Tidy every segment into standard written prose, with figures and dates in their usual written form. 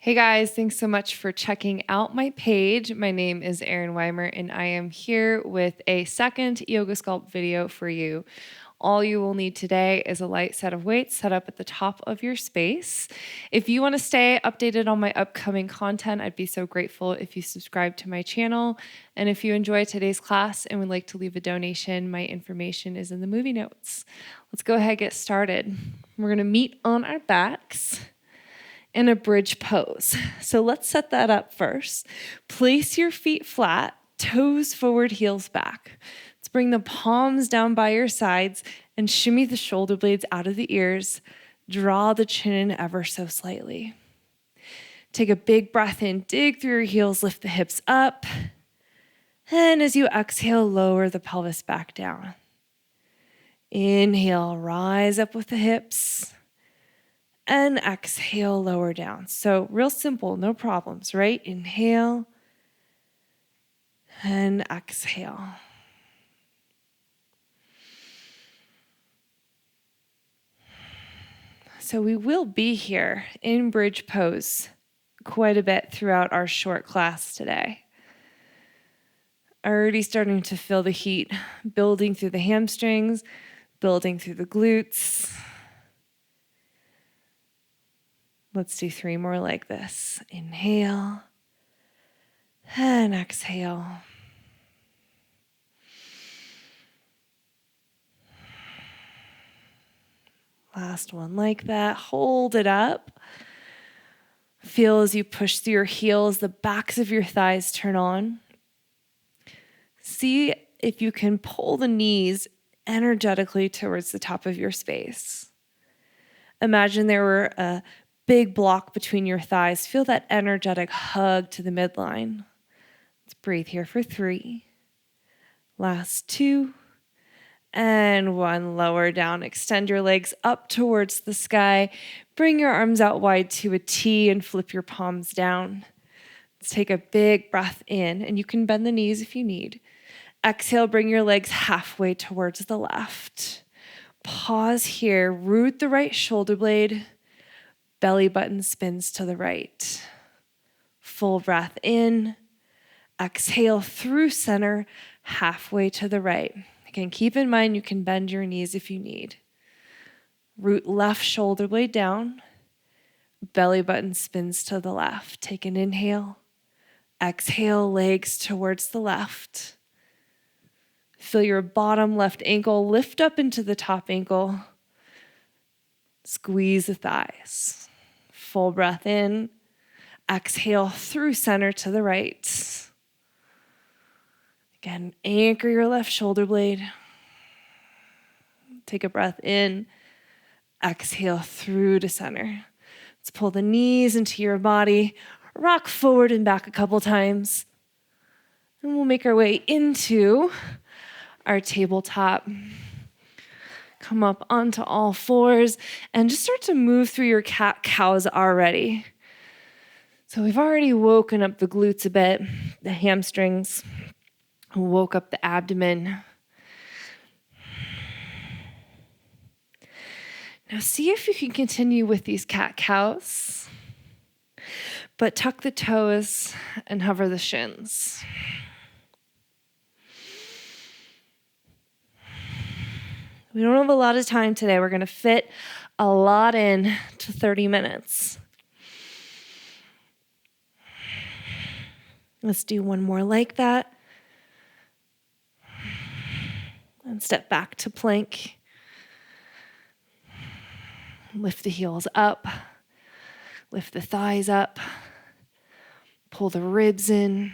Hey guys, thanks so much for checking out my page. My name is Erin Wimert and I am here with a second Yoga Sculpt video for you. All you will need today is a light set of weights set up at the top of your space. If you want to stay updated on my upcoming content, I'd be so grateful if you subscribe to my channel. And if you enjoy today's class and would like to leave a donation, my information is in the movie notes. Let's go ahead and get started. We're going to meet on our backs in a bridge pose. So let's set that up first. Place your feet flat, toes forward, heels back. Let's bring the palms down by your sides and shimmy the shoulder blades out of the ears. Draw the chin in ever so slightly. Take a big breath in, dig through your heels, lift the hips up. And as you exhale, lower the pelvis back down. Inhale, rise up with the hips. And exhale, lower down. So real simple, no problems, right? Inhale and exhale. So we will be here in bridge pose quite a bit throughout our short class today. Already starting to feel the heat building through the hamstrings, building through the glutes. Let's do 3 more like this. Inhale and exhale. Last one like that. Hold it up. Feel as you push through your heels, the backs of your thighs turn on. See if you can pull the knees energetically towards the top of your space. Imagine there were a big block between your thighs. Feel that energetic hug to the midline. Let's breathe here for 3. Last 2. And 1. Lower down. Extend your legs up towards the sky. Bring your arms out wide to a T and flip your palms down. Let's take a big breath in, and you can bend the knees if you need. Exhale, bring your legs halfway towards the left. Pause here. Root the right shoulder blade. Belly button spins to the right. Full breath in. Exhale through center, halfway to the right. Again, keep in mind you can bend your knees if you need. Root left shoulder blade down. Belly button spins to the left. Take an inhale. Exhale, legs towards the left. Feel your bottom left ankle lift up into the top ankle. Squeeze the thighs. Full breath in. Exhale through center to the right. Again, anchor your left shoulder blade. Take a breath in. Exhale through to center. Let's pull the knees into your body. Rock forward and back a couple times. And we'll make our way into our tabletop. Come up onto all fours and just start to move through your cat-cows already. So we've already woken up the glutes a bit, the hamstrings, woke up the abdomen. Now see if you can continue with these cat-cows, but tuck the toes and hover the shins. We don't have a lot of time today. We're going to fit a lot in to 30 minutes. Let's do 1 more like that. And step back to plank. Lift the heels up. Lift the thighs up. Pull the ribs in.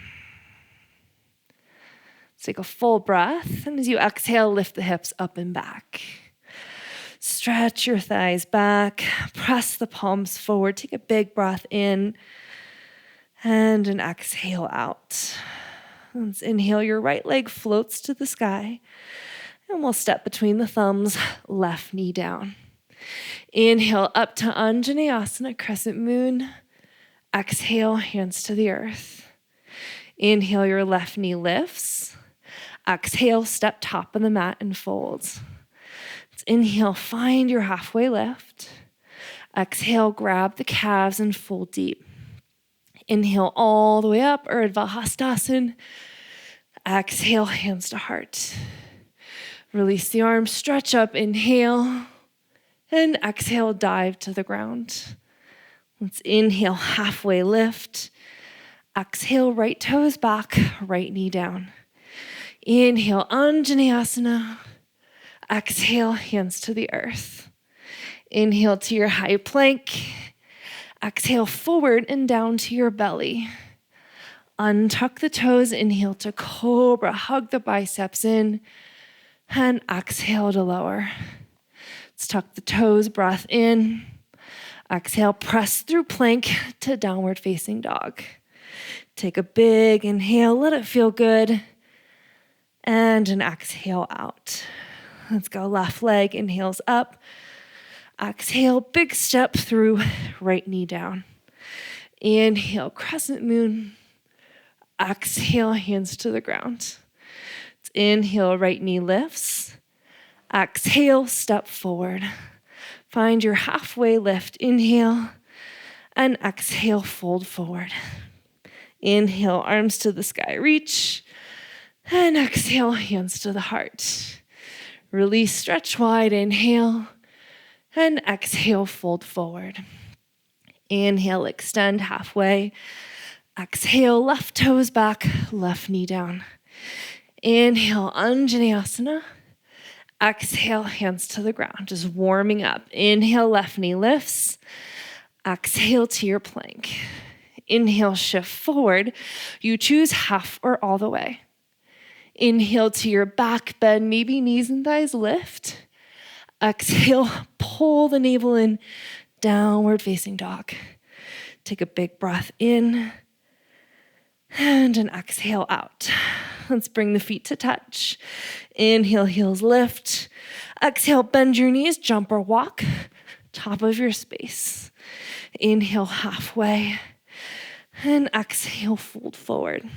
Take a full breath, and as you exhale, lift the hips up and back. Stretch your thighs back, press the palms forward, take a big breath in, and an exhale out. Let's inhale, your right leg floats to the sky, and we'll step between the thumbs, left knee down. Inhale up to Anjaneyasana, crescent moon. Exhale, hands to the earth. Inhale, your left knee lifts. Exhale, step top of the mat and fold. Let's inhale, find your halfway lift. Exhale, grab the calves and fold deep. Inhale all the way up, Urdhva Hastasana. Exhale, hands to heart. Release the arms, stretch up, inhale. And exhale, dive to the ground. Let's inhale, halfway lift. Exhale, right toes back, right knee down. Inhale, Anjaneyasana. Exhale, hands to the earth. Inhale to your high plank. Exhale, forward and down to your belly. Untuck the toes, inhale to cobra, hug the biceps in, and exhale to lower. Let's tuck the toes, breath in. Exhale, press through plank to downward facing dog. Take a big inhale, let it feel good. And an exhale out. Let's go left leg, inhales up. Exhale, big step through, right knee down. Inhale, crescent moon. Exhale, hands to the ground. Let's inhale, right knee lifts. Exhale, step forward. Find your halfway lift. Inhale and exhale, fold forward. Inhale, arms to the sky, reach. And exhale, hands to the heart. Release, stretch wide, inhale. And exhale, fold forward. Inhale, extend halfway. Exhale, left toes back, left knee down. Inhale, Anjaneyasana. Exhale, hands to the ground, just warming up. Inhale, left knee lifts. Exhale to your plank. Inhale, shift forward. You choose half or all the way. Inhale to your back bend, maybe knees and thighs lift. Exhale, pull the navel in, downward facing dog. Take a big breath in and an exhale out. Let's bring the feet to touch. Inhale, heels lift. Exhale, bend your knees, jump or walk. Top of your space. Inhale, halfway. And exhale, fold forward.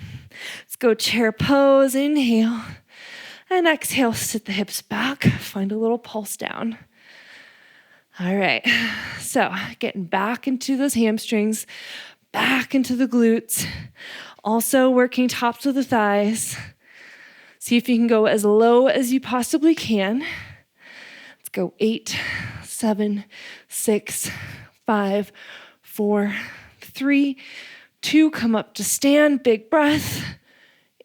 Let's go chair pose. Inhale. And exhale, sit the hips back. Find a little pulse down. All right. So getting back into those hamstrings, back into the glutes. Also working tops of the thighs. See if you can go as low as you possibly can. Let's go 8, 7, 6, 5, 4, 3, 2. Come up to stand, big breath,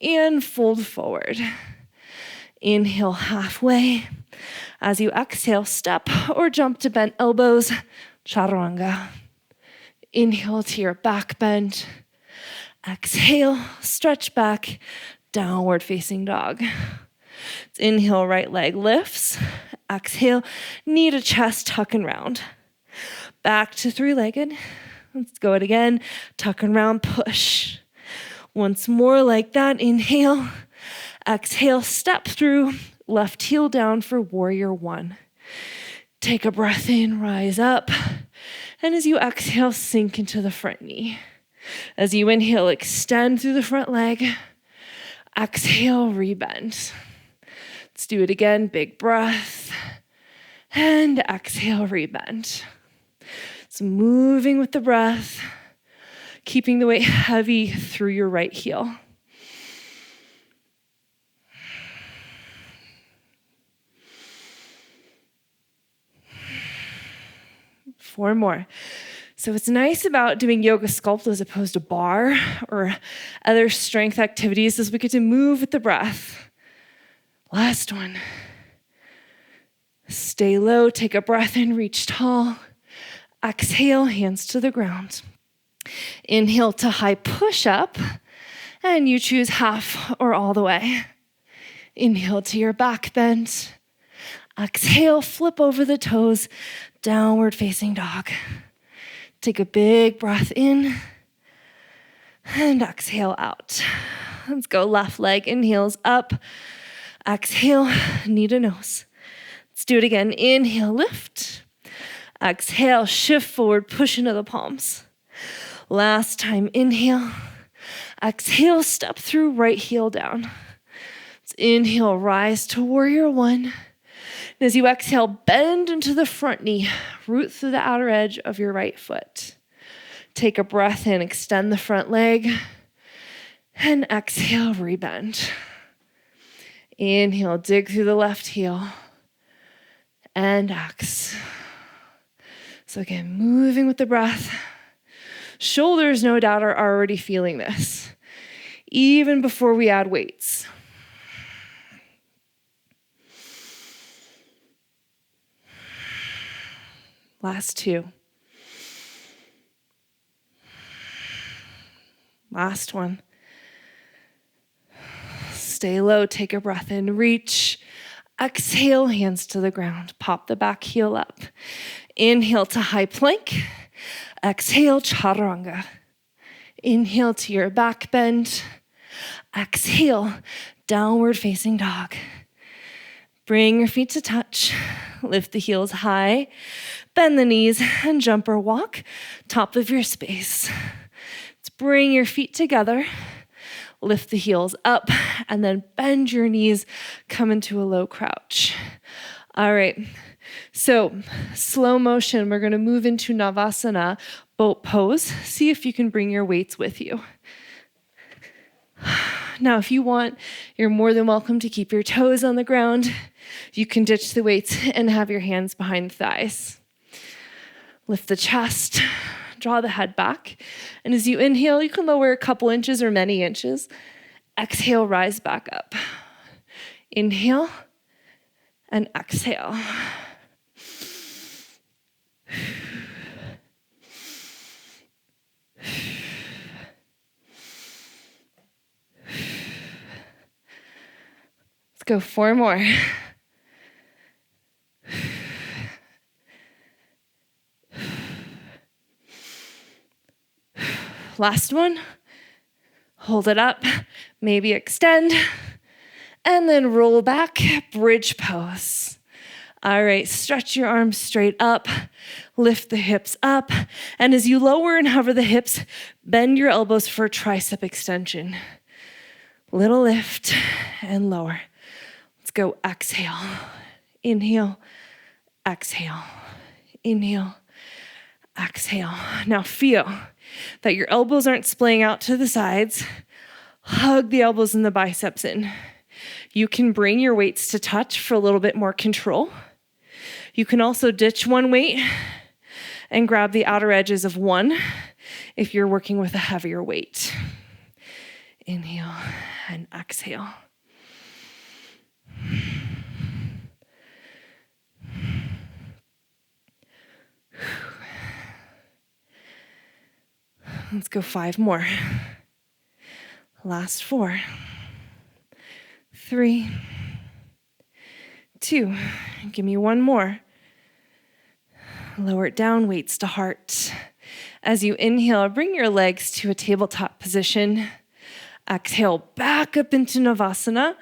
and fold forward. Inhale halfway. As you exhale, step or jump to bent elbows, chaturanga. Inhale to your back bend. Exhale, stretch back, downward facing dog. Let's inhale, right leg lifts. Exhale, knee to chest, tuck and round. Back to three-legged. Let's go it again. Tuck and round, push. Once more like that. Inhale. Exhale, step through. Left heel down for warrior one. Take a breath in, rise up. And as you exhale, sink into the front knee. As you inhale, extend through the front leg. Exhale, rebend. Let's do it again. Big breath. And exhale, rebend. So moving with the breath, keeping the weight heavy through your right heel. Four more. So what's nice about doing yoga sculpt as opposed to bar or other strength activities is we get to move with the breath. Last one. Stay low, take a breath in, reach tall. Exhale, hands to the ground. Inhale to high push-up, and you choose half or all the way. Inhale to your back bend. Exhale, flip over the toes, downward facing dog. Take a big breath in and exhale out. Let's go left leg, inhales up. Exhale, knee to nose. Let's do it again. Inhale, lift. Exhale, shift forward, push into the palms. Last time, inhale. Exhale, step through, right heel down. Let's inhale, rise to warrior one. And as you exhale, bend into the front knee, root through the outer edge of your right foot. Take a breath in, extend the front leg, and exhale, rebend. Inhale, dig through the left heel, and X. So again, moving with the breath. Shoulders, no doubt, are already feeling this, even before we add weights. Last two. Last one. Stay low, take a breath in, reach. Exhale, hands to the ground. Pop the back heel up. Inhale to high plank. Exhale, chaturanga. Inhale to your back bend. Exhale, downward facing dog. Bring your feet to touch. Lift the heels high. Bend the knees and jump or walk. Top of your space. Let's bring your feet together. Lift the heels up and then bend your knees. Come into a low crouch. All right. So slow motion, we're going to move into Navasana, boat pose. See if you can bring your weights with you. Now, if you want, you're more than welcome to keep your toes on the ground. You can ditch the weights and have your hands behind the thighs. Lift the chest, draw the head back. And as you inhale, you can lower a couple inches or many inches. Exhale, rise back up. Inhale and exhale. Let's go 4 more. Last one. Hold it up, maybe extend, and then roll back, bridge pose. All right, stretch your arms straight up, lift the hips up, and as you lower and hover the hips, bend your elbows for tricep extension. Little lift and lower. Let's go exhale, inhale, exhale, inhale, exhale. Now feel that your elbows aren't splaying out to the sides. Hug the elbows and the biceps in. You can bring your weights to touch for a little bit more control. You can also ditch one weight and grab the outer edges of one if you're working with a heavier weight. Inhale and exhale. Let's go 5 more. Last 4, 3, 2. Give me 1 more. Lower it down, weights to heart. As you inhale, bring your legs to a tabletop position. Exhale, back up into Navasana.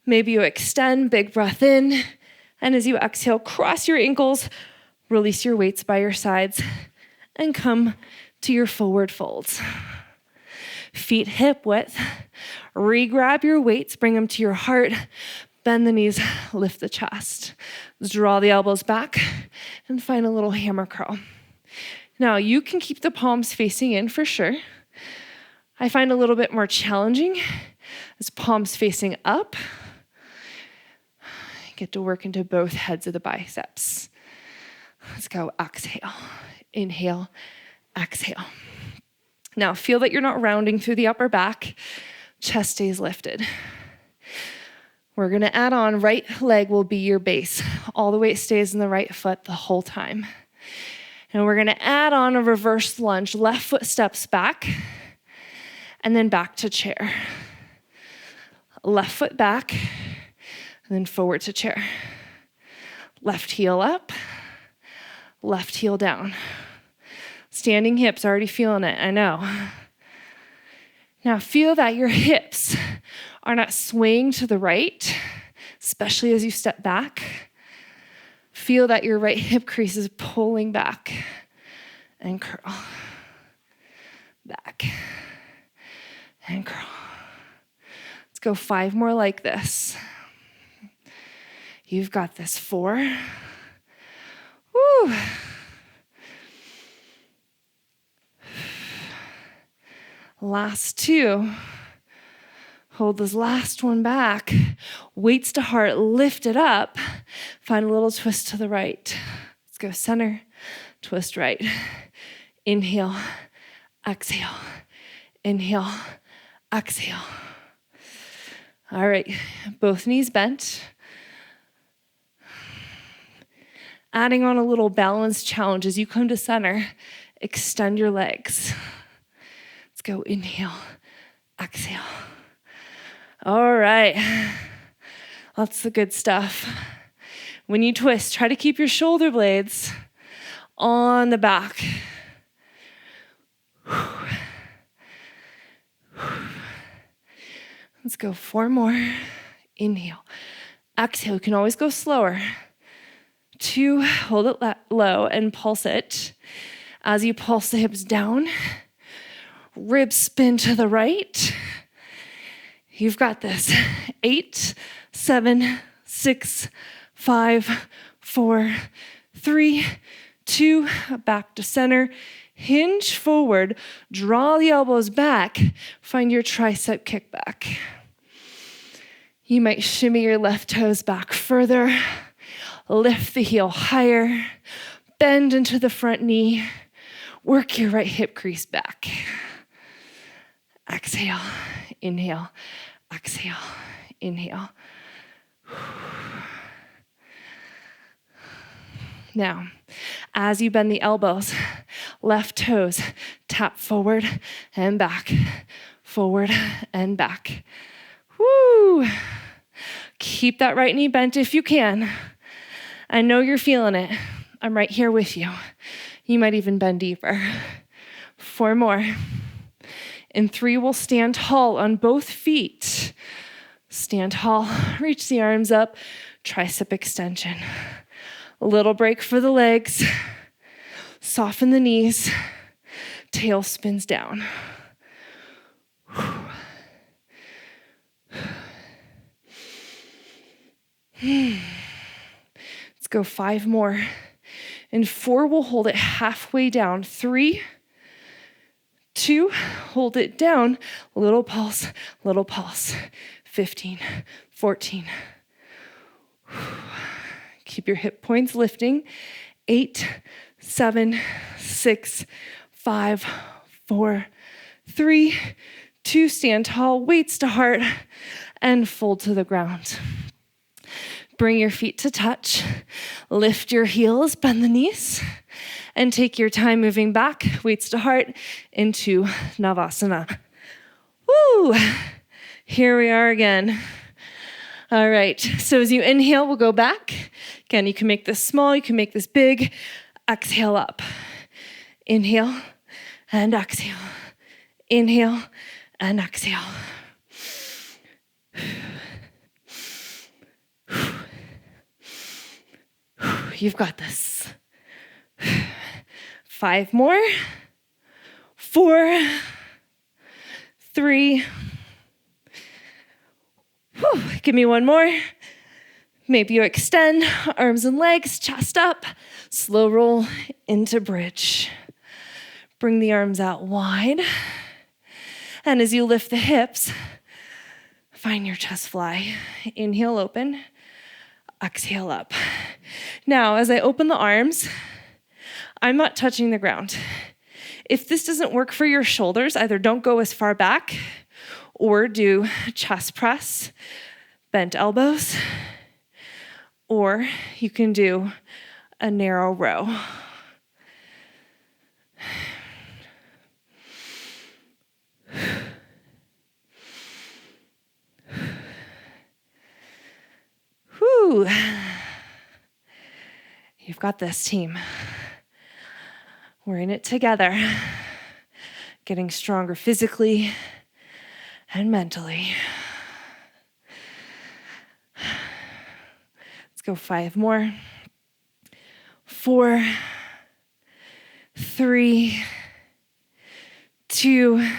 Maybe you extend, big breath in. And as you exhale, cross your ankles, release your weights by your sides, and come to your forward folds. Feet hip width. Re-grab your weights, bring them to your heart. Bend the knees, lift the chest. Draw the elbows back and find a little hammer curl. Now you can keep the palms facing in for sure. I find a little bit more challenging as palms facing up. Get to work into both heads of the biceps. Let's go exhale, inhale, exhale. Now feel that you're not rounding through the upper back. Chest stays lifted. We're going to add on right leg will be your base. All the weight stays in the right foot the whole time. And we're going to add on a reverse lunge. Left foot steps back and then back to chair. Left foot back and then forward to chair. Left heel up, left heel down. Standing hips, already feeling it, I know. Now feel that your hips are not swaying to the right, especially as you step back. Feel that your right hip crease is pulling back and curl. Back and curl. Let's go 5 more like this. You've got this. 4. Woo. Last 2. Hold this last one back. Weights to heart, lift it up. Find a little twist to the right. Let's go center, twist right. Inhale, exhale, inhale, exhale. All right, both knees bent. Adding on a little balance challenge as you come to center, extend your legs. Let's go inhale, exhale. All right, that's the good stuff. When you twist, try to keep your shoulder blades on the back. Let's go 4 more. Inhale, exhale. You can always go slower. 2, hold it low and pulse it. As you pulse the hips down, ribs spin to the right. You've got this. 8, 7, 6, 5, 4, 3, 2, back to center. Hinge forward, draw the elbows back, find your tricep kickback. You might shimmy your left toes back further, lift the heel higher, bend into the front knee, work your right hip crease back. Exhale, inhale, exhale, inhale. Now, as you bend the elbows, left toes tap forward and back, forward and back. Woo! Keep that right knee bent if you can. I know you're feeling it. I'm right here with you. You might even bend deeper. 4 more. In 3, we'll stand tall on both feet. Stand tall, reach the arms up, tricep extension. A little break for the legs. Soften the knees. Tail spins down. Let's go 5 more. In 4, we'll hold it halfway down. 3, 2, hold it down. Little pulse, little pulse. 15, 14. Keep your hip points lifting. 8, 7, 6, 5, 4, 3, 2. Stand tall, weights to heart, and fold to the ground. Bring your feet to touch. Lift your heels, bend the knees, and take your time moving back, weights to heart, into Navasana. Woo! Here we are again. All right, so as you inhale, we'll go back. Again, you can make this small, you can make this big. Exhale up. Inhale and exhale. Inhale and exhale. You've got this. 5 more. 4, 3. Give me 1 more. Maybe you extend, arms and legs, chest up. Slow roll into bridge. Bring the arms out wide. And as you lift the hips, find your chest fly. Inhale, open. Exhale up. Now, as I open the arms, I'm not touching the ground. If this doesn't work for your shoulders, either don't go as far back or do chest press, bent elbows, or you can do a narrow row. Whew. You've got this, team. We're in it together, getting stronger physically and mentally. Let's go 5 more. 4, 3, 2.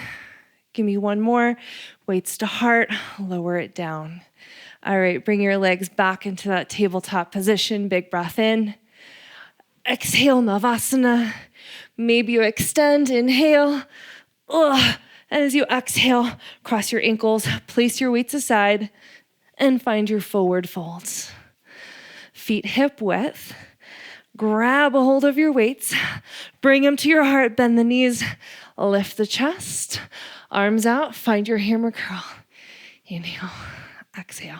Give me 1 more. Weights to heart, lower it down. All right, bring your legs back into that tabletop position. Big breath in. Exhale, Navasana. Maybe you extend, inhale. And as you exhale, cross your ankles, place your weights aside, and find your forward folds. Feet hip width. Grab a hold of your weights, bring them to your heart, bend the knees, lift the chest, arms out, find your hammer curl. Inhale, exhale.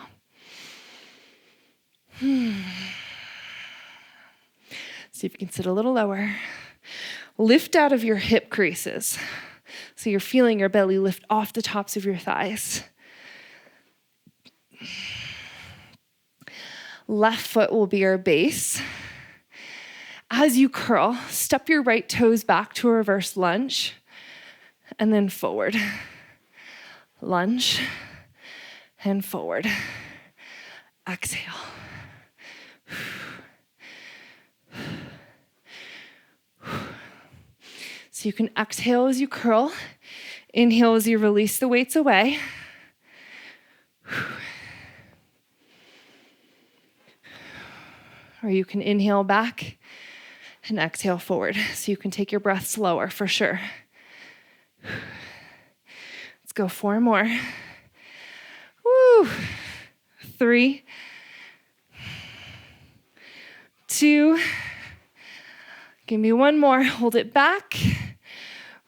See if you can sit a little lower. Lift out of your hip creases. So you're feeling your belly lift off the tops of your thighs. Left foot will be our base. As you curl, step your right toes back to a reverse lunge, and then forward. Lunge, and forward. Exhale. So you can exhale as you curl, inhale as you release the weights away. Or you can inhale back and exhale forward. So you can take your breath slower for sure. Let's go 4 more. Woo. 3, 2, give me 1 more. Hold it back.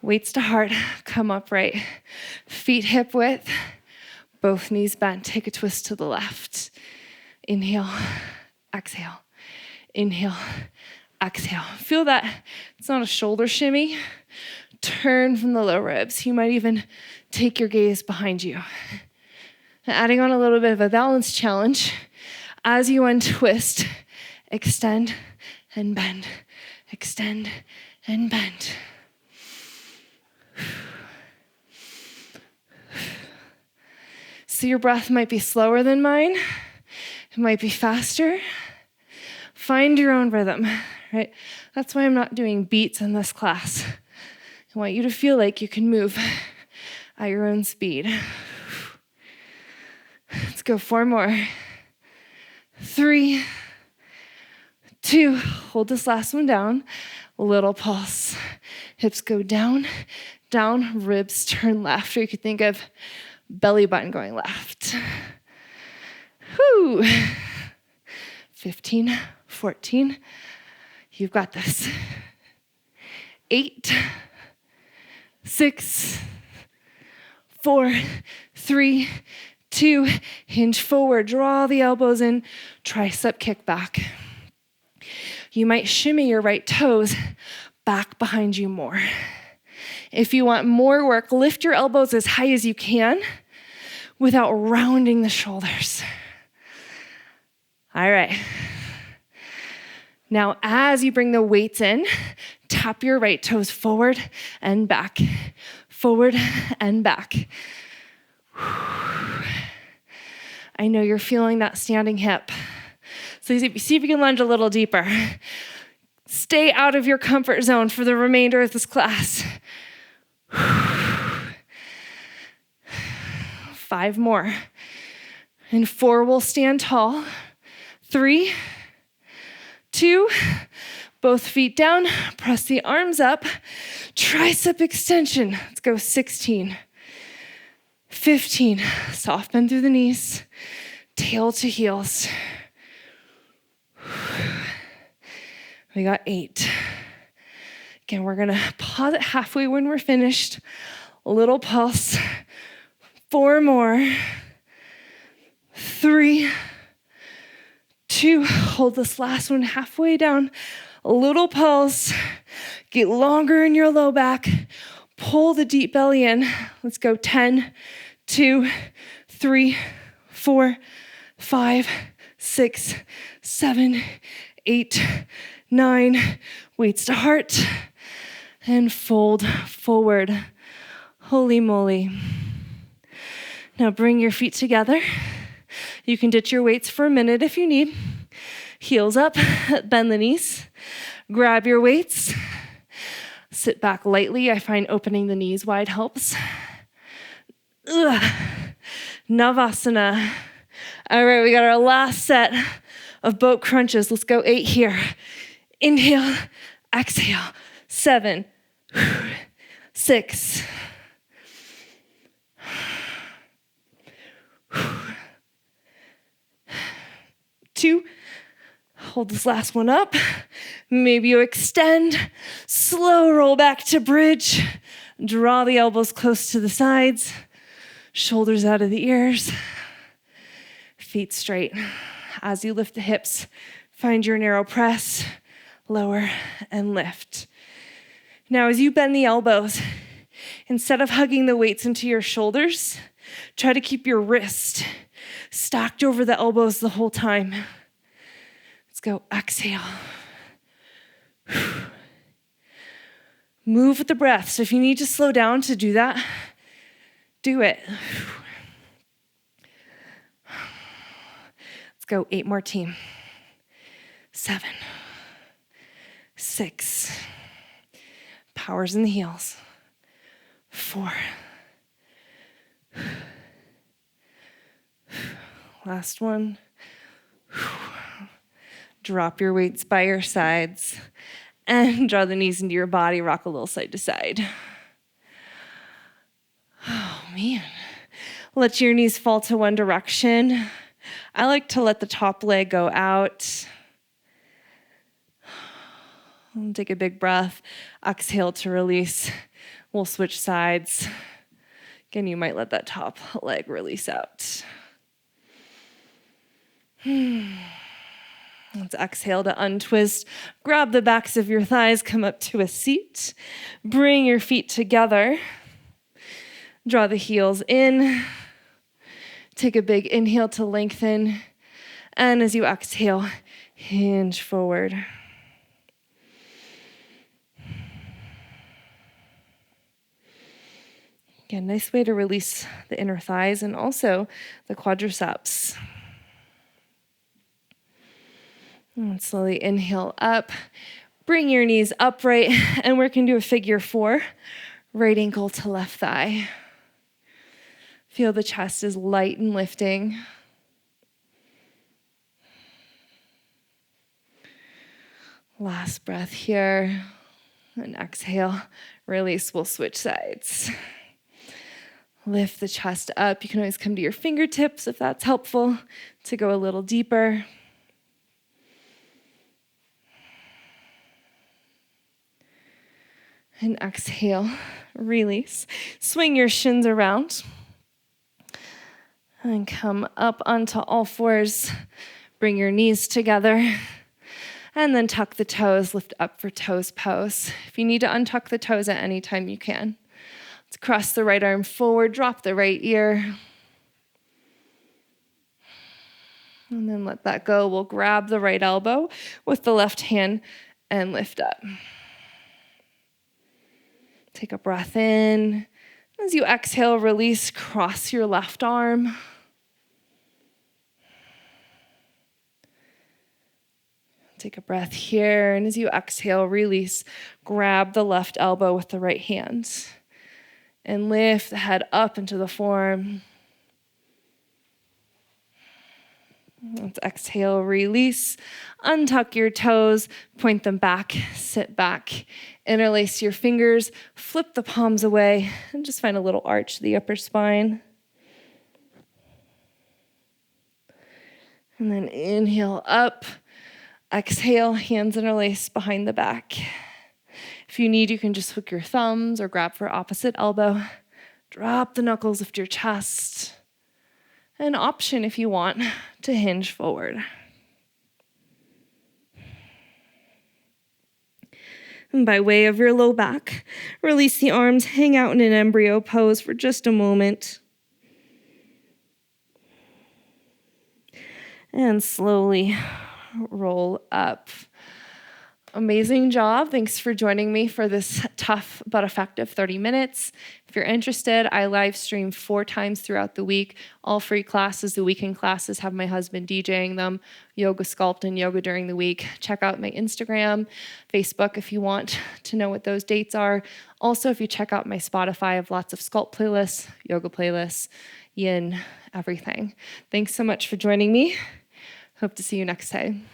Weights to heart, come upright. Feet hip width, both knees bent. Take a twist to the left. Inhale, exhale. Inhale, exhale. Feel that it's not a shoulder shimmy. Turn from the low ribs. You might even take your gaze behind you. Adding on a little bit of a balance challenge. As you untwist, extend and bend. Extend and bend. So your breath might be slower than mine. It might be faster. Find your own rhythm, right? That's why I'm not doing beats in this class. I want you to feel like you can move at your own speed. Let's go 4 more. 3, 2, hold this last one down. Little pulse. Hips go down, down, ribs turn left. Or you could think of belly button going left. Whew. 15, 14. You've got this. 8, 6, 4, 3, 2. Hinge forward. Draw the elbows in. Tricep kick back. You might shimmy your right toes back behind you more. If you want more work, lift your elbows as high as you can without rounding the shoulders. All right. Now, as you bring the weights in, tap your right toes forward and back, forward and back. I know you're feeling that standing hip. So see if you can lunge a little deeper. Stay out of your comfort zone for the remainder of this class. 5 more. And 4 will stand tall. 3, 2, both feet down, press the arms up, tricep extension. Let's go 16, 15, soft bend through the knees, tail to heels. We got 8. Again, we're gonna pause it halfway when we're finished. A little pulse. 4 more. 3, 2, hold this last one halfway down. A little pulse. Get longer in your low back. Pull the deep belly in. Let's go 10, 2, 3, 4, 5, 6, 7, 8, 9. Weights to heart. And fold forward. Holy moly. Now bring your feet together. You can ditch your weights for a minute if you need. Heels up, bend the knees. Grab your weights. Sit back lightly. I find opening the knees wide helps. Navasana. All right, we got our last set of boat crunches. Let's go 8 here. Inhale, exhale. 7, 6, 2. Hold this last one up. Maybe you extend. Slow roll back to bridge. Draw the elbows close to the sides. Shoulders out of the ears. Feet straight. As you lift the hips, find your narrow press. Lower and lift. Now, as you bend the elbows, instead of hugging the weights into your shoulders, try to keep your wrist stacked over the elbows the whole time. Let's go. Exhale. Move with the breath. So if you need to slow down to do that, do it. Let's go. 8 more, team. 7, 6. Powers in the heels. 4. Last one. Drop your weights by your sides and draw the knees into your body. Rock a little side to side. Oh, man. Let your knees fall to one direction. I like to let the top leg go out. Take a big breath. Exhale to release. We'll switch sides. Again, you might let that top leg release out. Let's exhale to untwist. Grab the backs of your thighs, come up to a seat. Bring your feet together. Draw the heels in. Take a big inhale to lengthen. And as you exhale, hinge forward. Again, nice way to release the inner thighs and also the quadriceps. And slowly inhale up. Bring your knees upright and work into a figure 4. Right ankle to left thigh. Feel the chest is light and lifting. Last breath here. And exhale. Release. We'll switch sides. Lift the chest up. You can always come to your fingertips if that's helpful to go a little deeper. And exhale, release. Swing your shins around. And come up onto all fours. Bring your knees together. And then tuck the toes, lift up for toes pose. If you need to untuck the toes at any time, you can. Let's cross the right arm forward, drop the right ear. And then let that go. We'll grab the right elbow with the left hand and lift up. Take a breath in. As you exhale, release, cross your left arm. Take a breath here. And as you exhale, release, grab the left elbow with the right hand. And lift the head up into the form. Let's exhale, release. Untuck your toes, point them back, sit back. Interlace your fingers, flip the palms away, and just find a little arch to the upper spine. And then inhale up. Exhale, hands interlace behind the back. If you need, you can just hook your thumbs or grab for opposite elbow. Drop the knuckles, lift your chest. An option, if you want, to hinge forward. And by way of your low back, release the arms, hang out in an embryo pose for just a moment. And slowly roll up. Amazing job. Thanks for joining me for this tough but effective 30 minutes. If you're interested, I live stream 4 times throughout the week. All free classes. The weekend classes have my husband DJing them. Yoga, Sculpt, and yoga during the week. Check out my Instagram, Facebook if you want to know what those dates are. Also, if you check out my Spotify, I have lots of Sculpt playlists, yoga playlists, yin, everything. Thanks so much for joining me. Hope to see you next time.